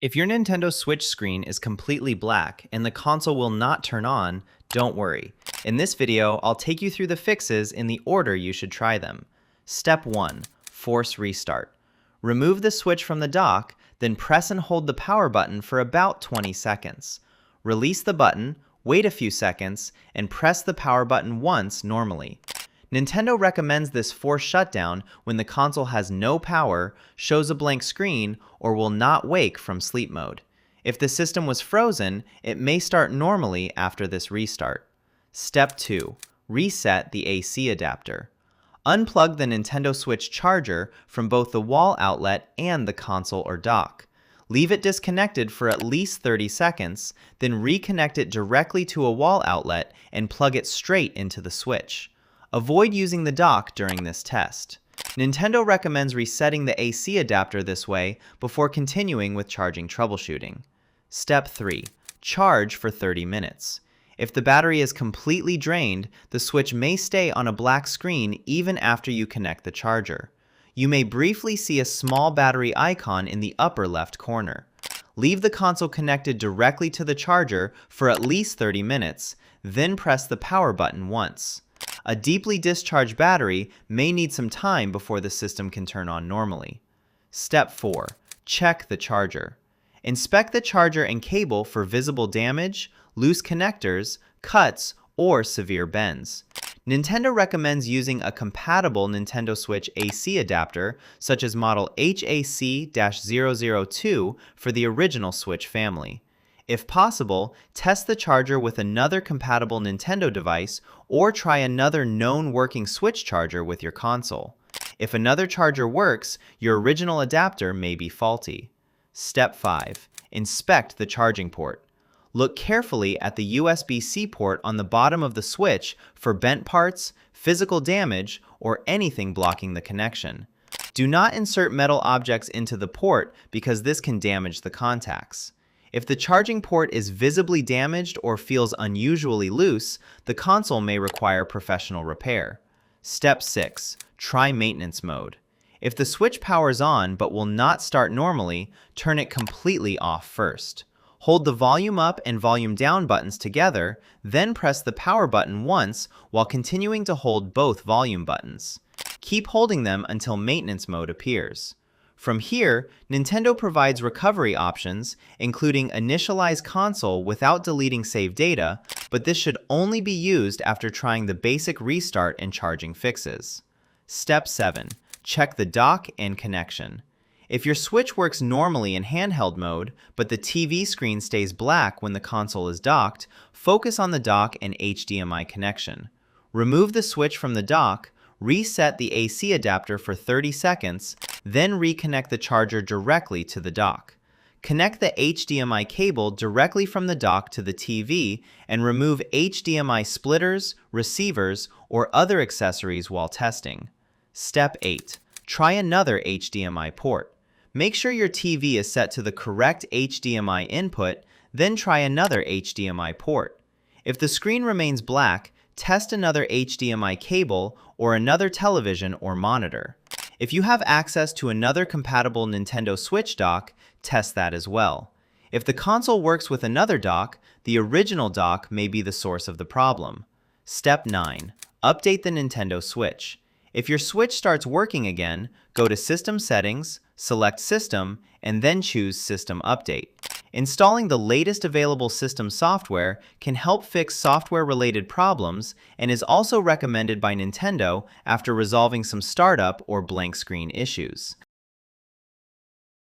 If your Nintendo Switch screen is completely black and the console will not turn on, don't worry. In this video, I'll take you through the fixes in the order you should try them. Step 1. Force restart. Remove the switch from the dock, then press and hold the power button for about 20 seconds. Release the button, wait a few seconds, and press the power button once normally. Nintendo recommends this forced shutdown when the console has no power, shows a blank screen, or will not wake from sleep mode. If the system was frozen, it may start normally after this restart. Step 2. Reset the AC adapter. Unplug the Nintendo Switch charger from both the wall outlet and the console or dock. Leave it disconnected for at least 30 seconds, then reconnect it directly to a wall outlet and plug it straight into the Switch. Avoid using the dock during this test. Nintendo recommends resetting the AC adapter this way before continuing with charging troubleshooting. Step 3. Charge for 30 minutes. If the battery is completely drained, the Switch may stay on a black screen even after you connect the charger. You may briefly see a small battery icon in the upper left corner. Leave the console connected directly to the charger for at least 30 minutes, then press the power button once. A deeply discharged battery may need some time before the system can turn on normally. Step 4. Check the charger. Inspect the charger and cable for visible damage, loose connectors, cuts, or severe bends. Nintendo recommends using a compatible Nintendo Switch AC adapter, such as model HAC-002 for the original Switch family. If possible, test the charger with another compatible Nintendo device or try another known working Switch charger with your console. If another charger works, your original adapter may be faulty. Step 5. Inspect the charging port. Look carefully at the USB-C port on the bottom of the Switch for bent parts, physical damage, or anything blocking the connection. Do not insert metal objects into the port because this can damage the contacts. If the charging port is visibly damaged or feels unusually loose, the console may require professional repair. Step 6. Try maintenance mode. If the Switch powers on but will not start normally, turn it completely off first. Hold the volume up and volume down buttons together, then press the power button once while continuing to hold both volume buttons. Keep holding them until maintenance mode appears. From here, Nintendo provides recovery options, including initialize console without deleting saved data, but this should only be used after trying the basic restart and charging fixes. Step 7. Check the dock and connection. If your Switch works normally in handheld mode, but the TV screen stays black when the console is docked, focus on the dock and HDMI connection. Remove the Switch from the dock, reset the AC adapter for 30 seconds, then reconnect the charger directly to the dock. Connect the HDMI cable directly from the dock to the TV and remove HDMI splitters, receivers, or other accessories while testing. Step 8. Try another HDMI port. Make sure your TV is set to the correct HDMI input, then try another HDMI port. If the screen remains black, test another HDMI cable or another television or monitor. If you have access to another compatible Nintendo Switch dock, test that as well. If the console works with another dock, the original dock may be the source of the problem. Step 9. Update the Nintendo Switch. If your Switch starts working again, go to System Settings, select System, and then choose System Update. Installing the latest available system software can help fix software-related problems and is also recommended by Nintendo after resolving some startup or blank screen issues.